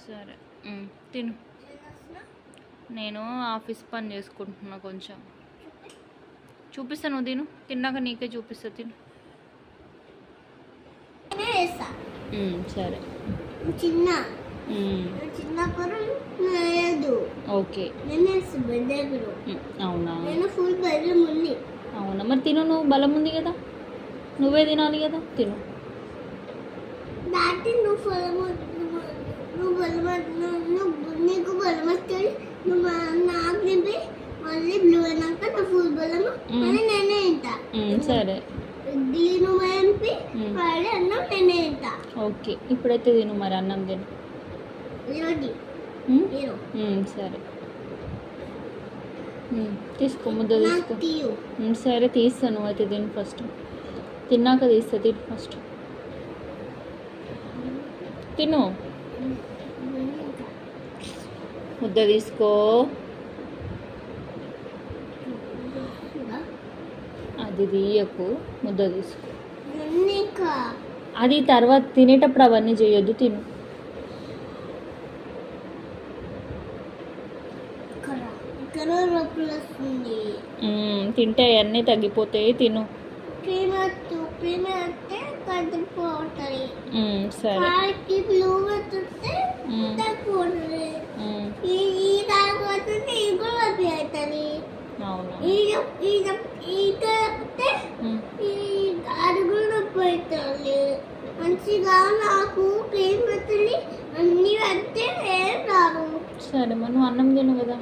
సరే తిను. నేను ఆఫీస్ పని చేసుకుంటున్నా కొంచెం. చూపిస్తాను, నువ్వు తిను. తిన్నాక నీకే చూపిస్తా, తిను. సరే చిన్న చిన్నప్పుడు ఓకే. అవునా అవునా, మరి తిను. నువ్వు బలం ఉంది కదా, నువ్వే తినాలి కదా, తిను. నీకు బలం వస్తుంది, నువ్వు నాకు నింపి మళ్ళీ బ్లూ అయినాక నా ఫుల్ బలము అని నేనే ఇంత. సరే దీని ఎంపి వాడి అన్నం నేనే ఇంత. ఓకే, ఇప్పుడైతే తిను మరి, అన్నం తిను. సరే తీసుకో, ముద్ద తీసుకో. సరే తీస్తాను, అయితే తిను ఫస్ట్. తిన్నాక తీస్తా, తిను ఫస్ట్. తిను, ముద్ద తీసుకో. అది తీయకు, ముద్ద తీసుకో. అది తర్వాత తినేటప్పుడు అవన్నీ చేయొద్దు, తిను. తింటే అవన్నీ తగ్గిపోతాయి, తిను. సరే అవును. మంచిగా నాకు క్రీమ్ అవుతుంది అన్ని అంటే రాను. సరే మరి నువ్వు అన్నం తిను కదా.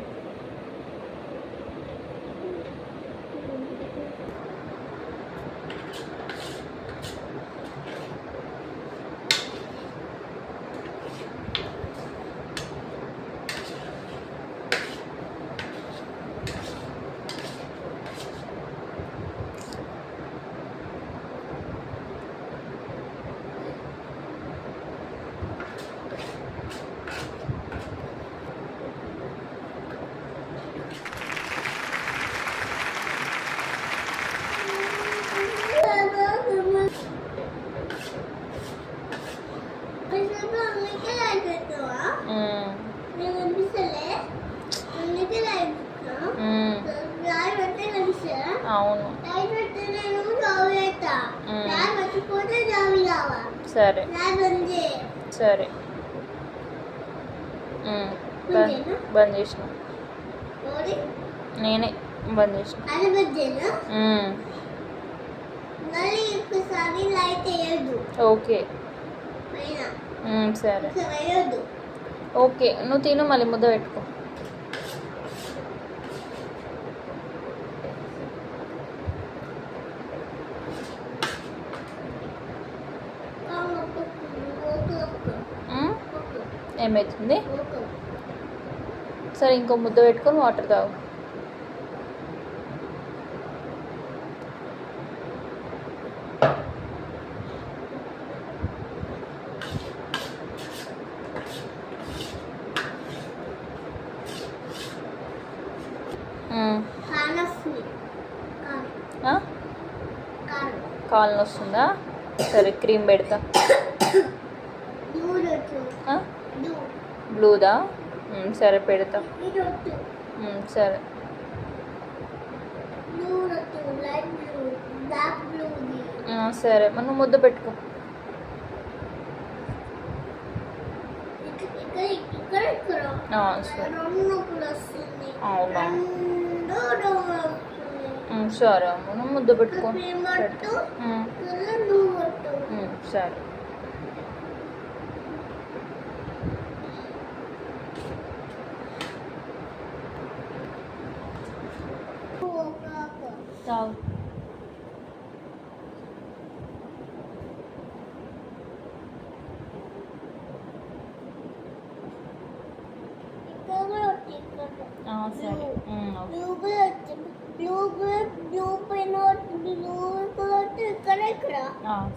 అవును సరే సరే బంద్ చేసిన, నేనే బంద్ చేసిన. ఓకే సరే ఓకే, నువ్వు తిను, మళ్ళీ ముద్ద పెట్టుకో. ఏమవుతుంది? సరే ఇంకో ముద్ద పెట్టుకొని వాటర్ తాగు. కాలు వస్తుందా? సరే క్రీమ్ పెడతా. బ్లూదా? సరే పెడతా. సరే సరే మరి నువ్వు ముద్ద పెట్టుకో. సరే అవునా, సరే అమ్మ, నువ్వు ముద్ద పెట్టుకో. సరే తాగు.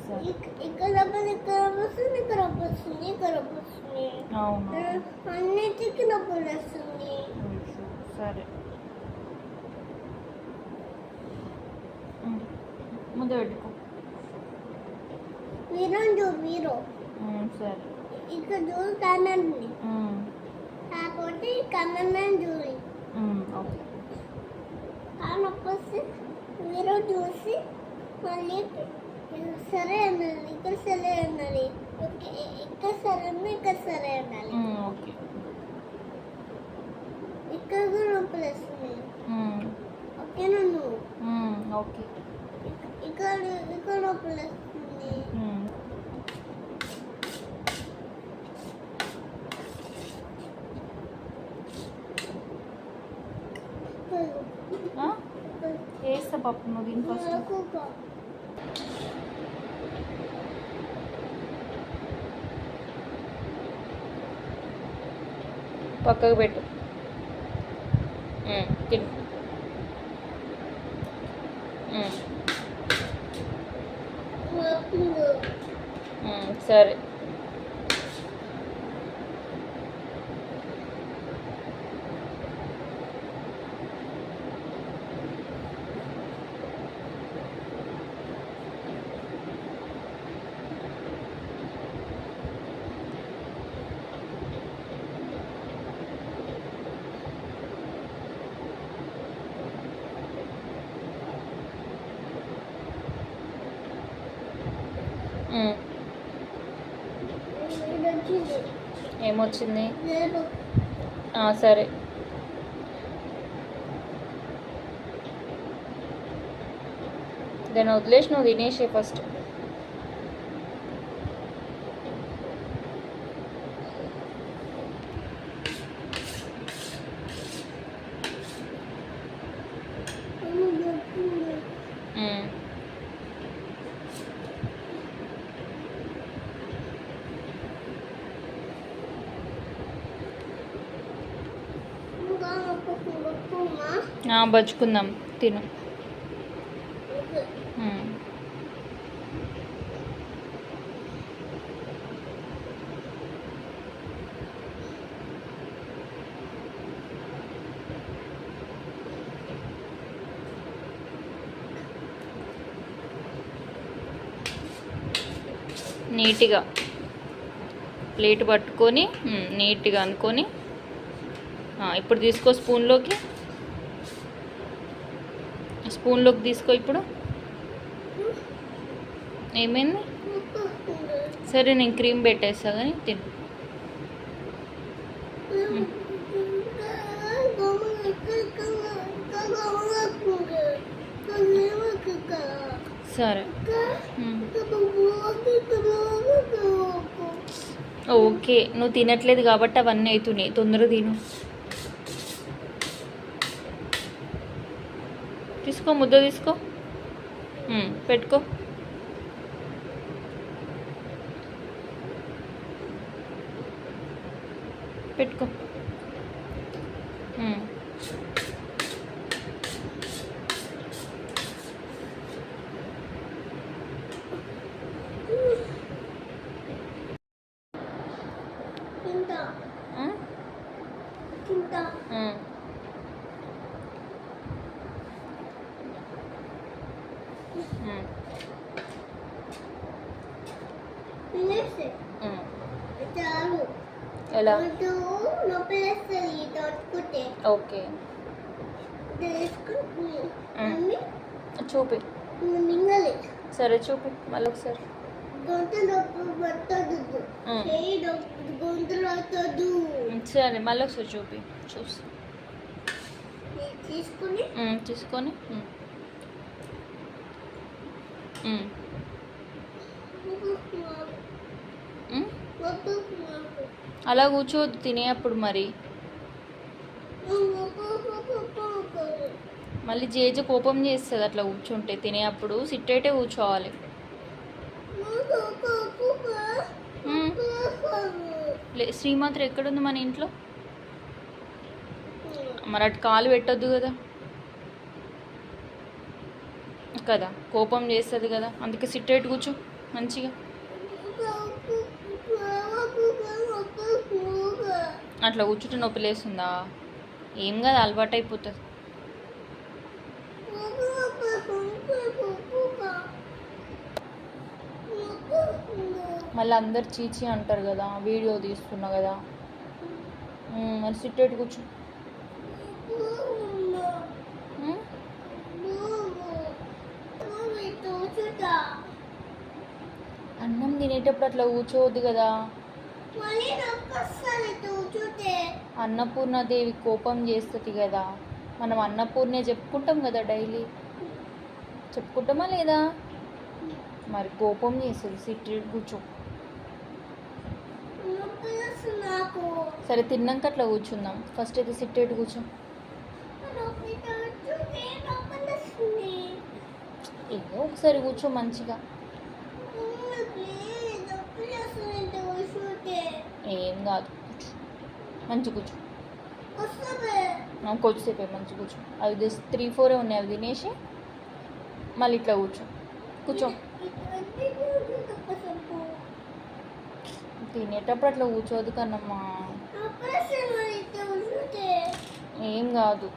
సరే అన్నిటికీ నొప్పి వస్తుంది. సరే ముద్ద పెట్టుకో. మీరు సరే ఇక్కడ చూడు కన్నండి కాకపోతే ఈ కన్నని చూడు ఓకే. కానొప్పొస్తే మీరు చూసి మళ్ళీ సరే అనాలి, ఇక్కడ సరే అనాలి, ఇక్కడ సరే అన్నా ఇక్కడ సరే అనాలి. ఓకే. ఇక్కడ కూడా నొప్పులు వస్తుంది. ఓకేనా నువ్వు? ఓకే. ఇక్కడ ఇక్కడ నొప్పులు వస్తుంది. వేస్తా పప్పు నువ్వు దీని ఫస్ట్. పక్కకు పెట్టు. తిను. సరే. ఏమొచ్చింది? సరే. దాన్ని వదిలేసి నువ్వు తినేసే ఫస్ట్. బజ్జుకుందాం. తిను. నీట్గా ప్లేట్ పట్టుకొని నీట్గా అనుకొని ఇప్పుడు తీసుకో స్పూన్లోకి తీసుకో. ఇప్పుడు ఏమైంది? సరే నేను క్రీమ్ పెట్టేస్తా కానీ తిను. సరే. ఓకే, నువ్వు తినట్లేదు కాబట్టి అవన్నీ అవుతున్నాయి. తొందరగా తిను. తీసుకో, ముద్ద తీసుకో, పెట్టుకో. పెట్టుకో. ఎలా? ఓకే, చూపి. సరే చూపి మళ్ళీ ఒకసారి. సరే మళ్ళీ ఒకసారి చూపి. చూసి తీసుకొని అలా కూర్చోవద్దు తినేటప్పుడు. మరి మళ్ళీ జేజ కోపం చేస్తుంది అట్లా కూర్చుంటే. తినేటప్పుడు సిట్టేటే కూర్చోవాలి. శ్రీమాత్ర ఎక్కడుంది మన ఇంట్లో? మరి అటు కాలు పెట్టొద్దు కదా కదా, కోపం చేస్తుంది కదా. అందుకే సిట్టేట్ కూర్చో మంచిగా. అట్లా కూర్చుంటే నొప్పి లేస్తుందా? ఏం కాదు, అలవాటు అయిపోతుంది. మళ్ళీ అందరు చీచి అంటారు కదా, వీడియో తీస్తున్నా కదా. మరి సిట్టేట్ కూర్చో. ఉమ్, అన్నం తినేటప్పుడు అట్లా కూర్చోవద్దు కదా. అన్నపూర్ణాదేవి కోపం చేస్తుంది కదా. మనం అన్నపూర్ణే చెప్పుకుంటాం కదా డైలీ, చెప్పుకుంటామా లేదా? మరి కోపం చేస్తుంది. సిట్టేట్ కూర్చో. సరే తిన్నాక అట్లా కూర్చుందాం. ఫస్ట్ అయితే సిట్టేట్ కూర్చో. ఏదో ఒకసారి కూర్చో మంచిగా. ఏం కాదు, కూర్చో మంచి కూర్చో. కొద్దిసేపే మంచి కూర్చో. అవి 3-4 ఉన్నాయి, అవి తినేసి మళ్ళీ ఇట్లా కూర్చో. కూర్చో. తినేటప్పుడు అట్లా కూర్చోదు కన్నమ్మా. ఏం కాదు.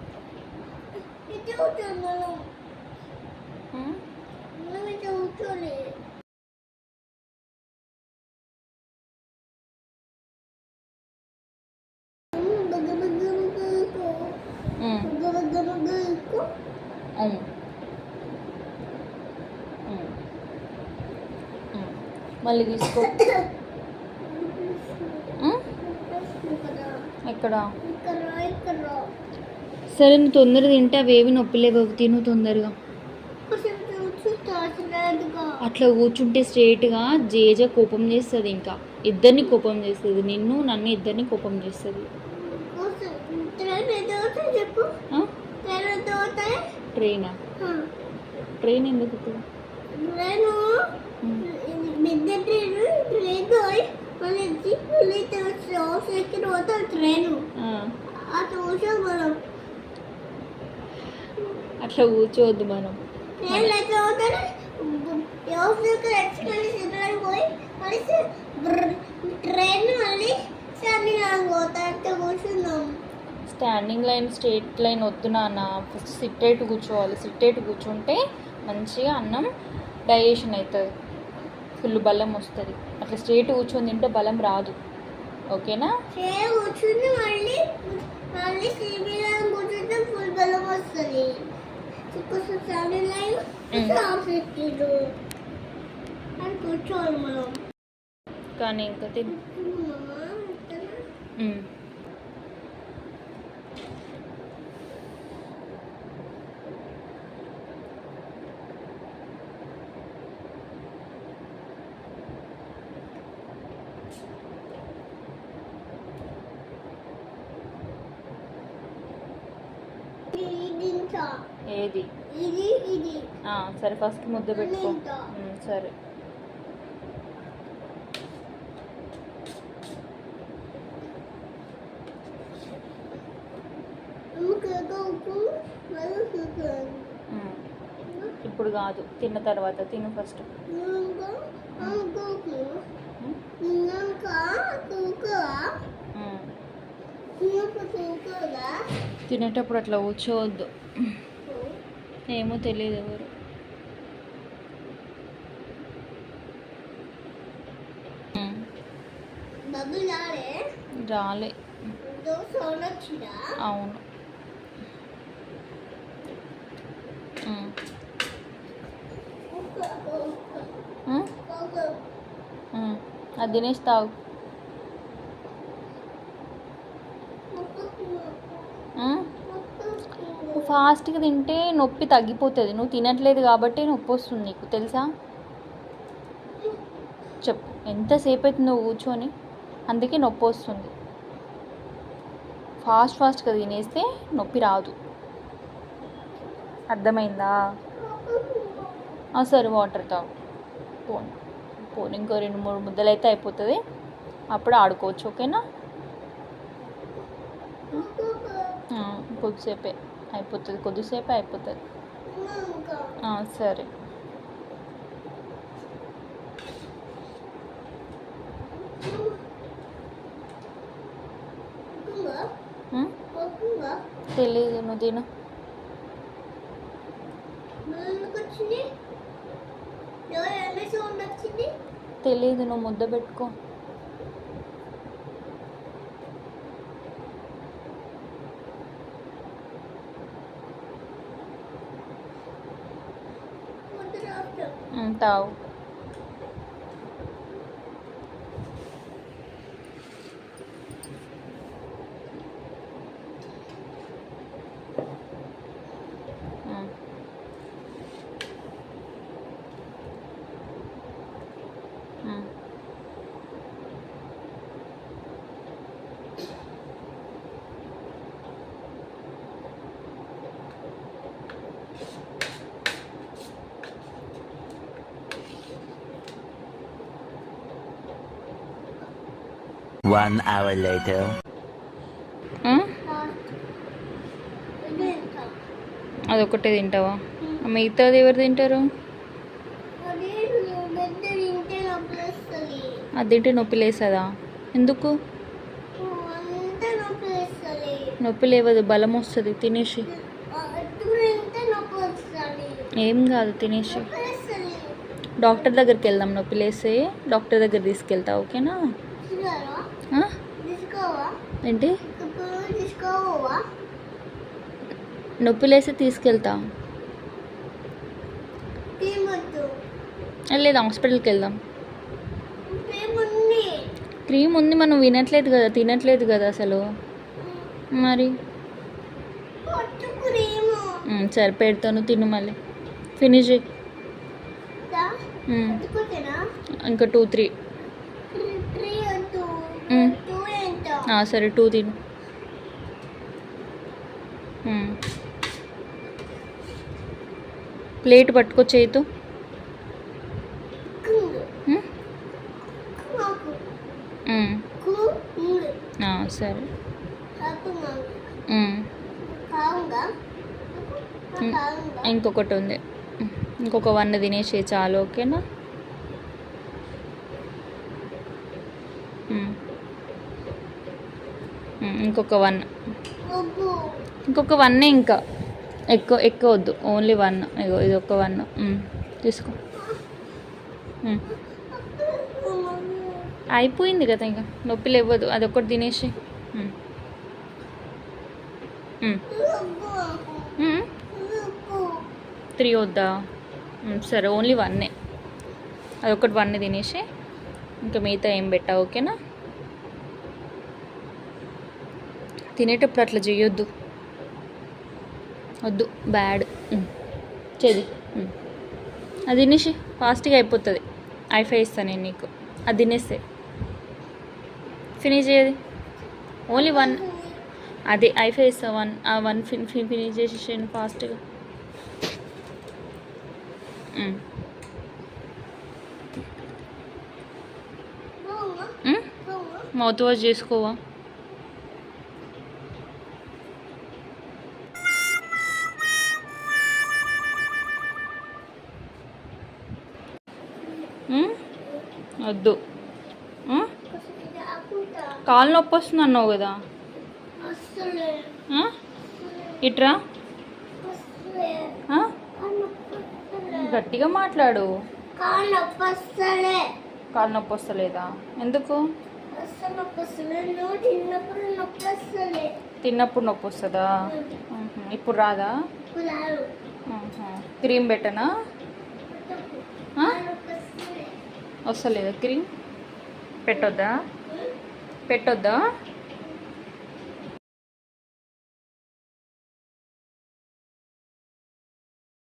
అవును. మళ్ళీ తీసుకో. ఎక్కడ? సరే నువ్వు తొందరగా తింటే అవేవి నొప్పిలేవు, తిను తొందరగా. అట్లా కూర్చుంటే స్ట్రేట్గా జేజ కోపం చేస్తుంది. ఇంకా ఇద్దరిని కోపం చేస్తుంది, నిన్ను నన్ను ఇద్దరిని కోపం చేస్తుంది. ట్రైనా? ట్రైన్ ఎందుకు? అట్లా కూర్చోవద్దు మనం. స్టాండింగ్ లైన్ స్ట్రేట్ లైన్ వద్దు నాన్న. ఫస్ట్ సిట్టేట్ కూర్చోవాలి. సిట్టేట్ కూర్చుంటే మంచిగా అన్నం డైజెషన్ అవుతుంది, ఫుల్ బలం వస్తుంది. అట్లా స్ట్రేట్ కూర్చొని తింటే బలం రాదు. ఓకేనా? కానీ ఇంకా తిను. ఏది? సరే ఫస్ట్ ముద్ద పెట్టుకో. సరే. ఇప్పుడు కాదు, తిన్న తర్వాత తిను ఫస్ట్. తినేటప్పుడు అట్లా కూర్చోవద్దు. ఏమో తెలియదు ఎవరు. రాలే. అవును. అది తినేసి తాగు. నువ్వు ఫాస్ట్గా తింటే నొప్పి తగ్గిపోతుంది. నువ్వు తినట్లేదు కాబట్టి నొప్పి వస్తుంది నీకు, తెలుసా? చెప్పు, ఎంతసేపు అవుతుంది నువ్వు కూర్చొని? అందుకే నొప్పి వస్తుంది. ఫాస్ట్గా తినేస్తే నొప్పి రాదు. అర్థమైందా? సరే వాటర్ తాగు. పోను ఇంకో 2-3 ముద్దలు అయితే అయిపోతుంది. అప్పుడు ఆడుకోవచ్చు. ఓకేనా? కొద్దిసేపే అయిపోతుంది. సరే. తెలీదు, నువ్వు తిను. తెలియదు, నువ్వు ముద్ద పెట్టుకో. తావు. One hour later. అదొకటే తింటావా? మిగతాది ఎవరు తింటారు? అది తింటే నొప్పి లేస్తుందా? ఎందుకు నొప్పి లేవదు, బలం వస్తుంది. తినేసి ఏం కాదు, తినేసి డాక్టర్ దగ్గరికి వెళ్దాం. నొప్పి లేస్తే డాక్టర్ దగ్గర తీసుకెళ్తా, ఓకేనా? ఏంటి? నొప్పి లేస్తే తీసుకెళ్తా. లేదు, హాస్పిటల్కి వెళ్దాం. క్రీమ్ ఉంది, మనం వినట్లేదు కదా, తినట్లేదు కదా అసలు. మరి సరే పెడతాను, తిను. మళ్ళీ ఫినిష్. ఇంకా 2 3. సరే 2 తిను. ప్లేట్ పట్టుకో చేయితో. సరే. ఇంకొకటి ఉంది, ఇంకొక 1 తినేసి చాలు, ఓకేనా? ఇంకొక 1, ఇంకొక 1 ఇంకా ఎక్కువ వద్దు, ఓన్లీ 1. ఇగో ఇది ఒక 1 తీసుకో. అయిపోయింది కదా, ఇంకా నొప్పి లేవదు, అదొకటి తినేసి. 3 వద్దా? సరే ఓన్లీ 1. అదొకటి 1 తినేసి ఇంకా మిగతా ఏం పెట్టా, ఓకేనా? తినేటప్పుడు అట్లా చేయొద్దు, వద్దు, బ్యాడ్. చేది అది తినేసి ఫాస్ట్గా అయిపోతుంది. ఐఫై ఇస్తాను నేను నీకు, అది తినేస్తే. ఫినిష్ చేయది, ఓన్లీ 1. అదే ఐఫై ఇస్తా, 1 ఫినిష్ చేసేసాను ఫాస్ట్గా. మౌత్ వాష్ చేసుకోవా? వద్దు. కాలు నొప్పి వస్తుంది అన్నావు కదా, ఇట్రా. గట్టిగా మాట్లాడు. కాలు నొప్పి వస్తలేదా? ఎందుకు? తిన్నప్పుడు నొప్పి వస్తుందా? ఇప్పుడు రాదా? క్రీమ్ పెట్టనా? వస్తలేదా క్రీమ్? పెట్టొద్దా?